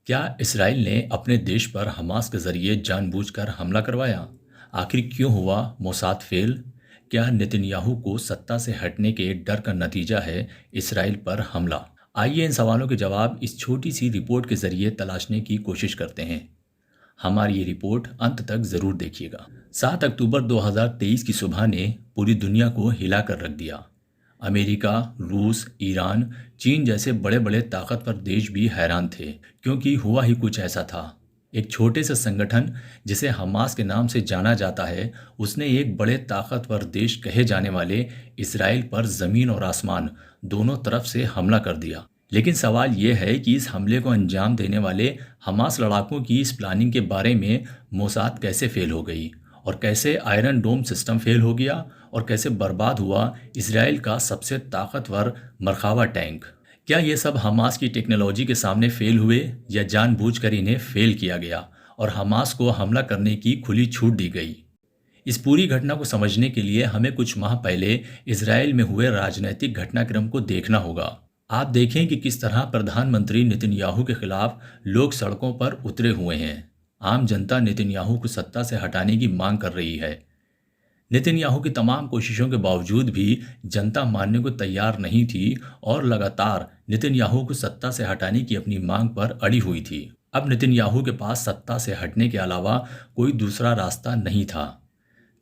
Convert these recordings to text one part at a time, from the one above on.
क्या इसराइल ने अपने देश पर हमास के जरिए जानबूझकर हमला करवाया? आखिर क्यों हुआ मोसाद फेल? क्या नेतन्याहू को सत्ता से हटने के डर का नतीजा है इसराइल पर हमला? आइए इन सवालों के जवाब इस छोटी सी रिपोर्ट के जरिए तलाशने की कोशिश करते हैं। हमारी ये रिपोर्ट अंत तक जरूर देखिएगा। 7 अक्टूबर 2023 की सुबह ने पूरी दुनिया को हिला कर रख दिया। अमेरिका, रूस, ईरान, चीन जैसे बड़े बड़े ताकतवर देश भी हैरान थे, क्योंकि हुआ ही कुछ ऐसा था। एक छोटे से संगठन जिसे हमास के नाम से जाना जाता है, उसने एक बड़े ताकतवर देश कहे जाने वाले इसराइल पर जमीन और आसमान दोनों तरफ से हमला कर दिया। लेकिन सवाल यह है कि इस हमले को अंजाम देने वाले हमास लड़ाकों की इस प्लानिंग के बारे में मोसाद कैसे फेल हो गई, और कैसे आयरन डोम सिस्टम फेल हो गया, और कैसे बर्बाद हुआ इसराइल का सबसे ताकतवर मरकावा टैंक। क्या ये सब हमास की टेक्नोलॉजी के सामने फेल हुए, या जानबूझकर इन्हें फेल किया गया और हमास को हमला करने की खुली छूट दी गई? इस पूरी घटना को समझने के लिए हमें कुछ माह पहले इसराइल में हुए राजनीतिक घटनाक्रम को देखना होगा। आप देखें कि किस तरह प्रधानमंत्री नेतन्याहू के खिलाफ लोग सड़कों पर उतरे हुए हैं। आम जनता नेतन्याहू को सत्ता से हटाने की मांग कर रही है। नेतन्याहू की तमाम कोशिशों के बावजूद भी जनता मानने को तैयार नहीं थी और लगातार नेतन्याहू को सत्ता से हटाने की अपनी मांग पर अड़ी हुई थी। अब नेतन्याहू के पास सत्ता से हटने के अलावा कोई दूसरा रास्ता नहीं था।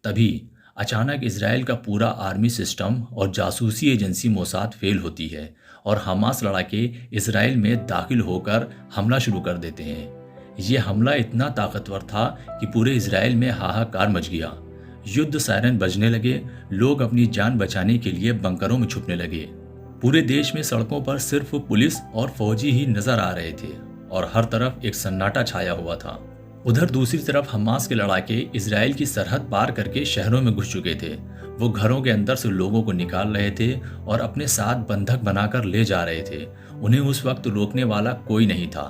तभी अचानक इसराइल का पूरा आर्मी सिस्टम और जासूसी एजेंसी मोसाद फेल होती है, और हमास लड़ाके इसराइल में दाखिल होकर हमला शुरू कर देते हैं। यह हमला इतना ताकतवर था कि पूरे इसराइल में हाहाकार मच गया। युद्ध सायरन बजने लगे, लोग अपनी जान बचाने के लिए बंकरों में छुपने लगे। पूरे देश में सड़कों पर सिर्फ पुलिस और फौजी ही नजर आ रहे थे, और हर तरफ एक सन्नाटा छाया हुआ था। उधर दूसरी तरफ हमास के लड़ाके इसराइल की सरहद पार करके शहरों में घुस चुके थे। वो घरों के अंदर से लोगों को निकाल रहे थे और अपने साथ बंधक बनाकर ले जा रहे थे। उन्हें उस वक्त रोकने वाला कोई नहीं था।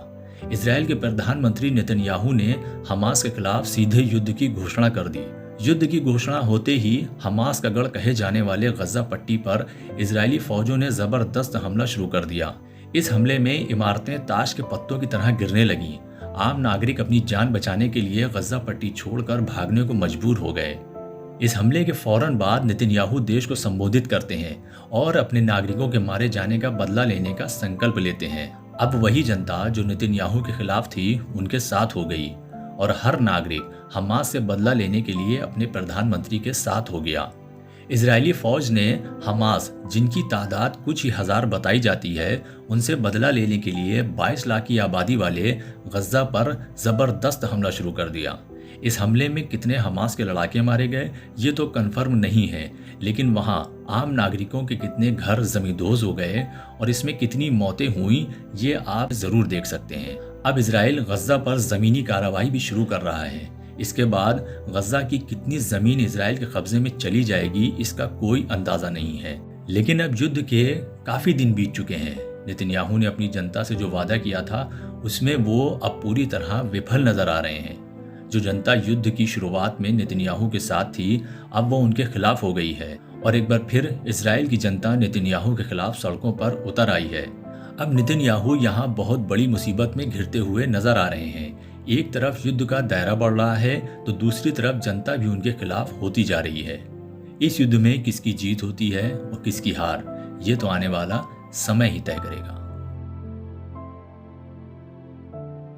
इसराइल के प्रधानमंत्री नेतन्याहू ने हमास के खिलाफ सीधे युद्ध की घोषणा कर दी। युद्ध की घोषणा होते ही हमास का गढ़ कहे जाने वाले गजा पट्टी पर इजरायली फौजों ने जबरदस्त हमला शुरू कर दिया। इस हमले में इमारतें ताश के पत्तों की तरह गिरने लगीं। आम नागरिक अपनी जान बचाने के लिए गजा पट्टी छोड़कर भागने को मजबूर हो गए। इस हमले के फौरन बाद नेतन्याहू देश को संबोधित करते हैं और अपने नागरिकों के मारे जाने का बदला लेने का संकल्प लेते हैं। अब वही जनता जो नेतन्याहू के खिलाफ थी, उनके साथ हो गई, और हर नागरिक हमास से बदला लेने के लिए अपने प्रधानमंत्री के साथ हो गया। इजरायली फौज ने हमास, जिनकी तादाद कुछ ही हजार बताई जाती है, उनसे बदला लेने के लिए 22 लाख की आबादी वाले गजा पर जबरदस्त हमला शुरू कर दिया। इस हमले में कितने हमास के लड़ाके मारे गए ये तो कंफर्म नहीं है, लेकिन वहां आम नागरिकों के कितने घर जमींदोज हो गए और इसमें कितनी मौतें हुई ये आप जरूर देख सकते हैं। अब इजराइल गजा पर जमीनी कार्रवाई भी शुरू कर रहा है। इसके बाद गजा की कितनी जमीन इजराइल के कब्जे में चली जाएगी इसका कोई अंदाजा नहीं है। लेकिन अब युद्ध के काफी दिन बीत चुके हैं। नेतन्याहू ने अपनी जनता से जो वादा किया था उसमें वो अब पूरी तरह विफल नजर आ रहे हैं। जो जनता युद्ध की शुरुआत में नेतन्याहू के साथ थी, अब वो उनके खिलाफ हो गई है, और एक बार फिर इजराइल की जनता नेतन्याहू के खिलाफ सड़कों पर उतर आई है। अब नेतन्याहू यहाँ बहुत बड़ी मुसीबत में घिरते हुए नजर आ रहे हैं। एक तरफ युद्ध का दायरा बढ़ रहा है तो दूसरी तरफ जनता भी उनके खिलाफ होती जा रही है। इस युद्ध में किसकी जीत होती है और किसकी हार, ये तो आने वाला समय ही तय करेगा।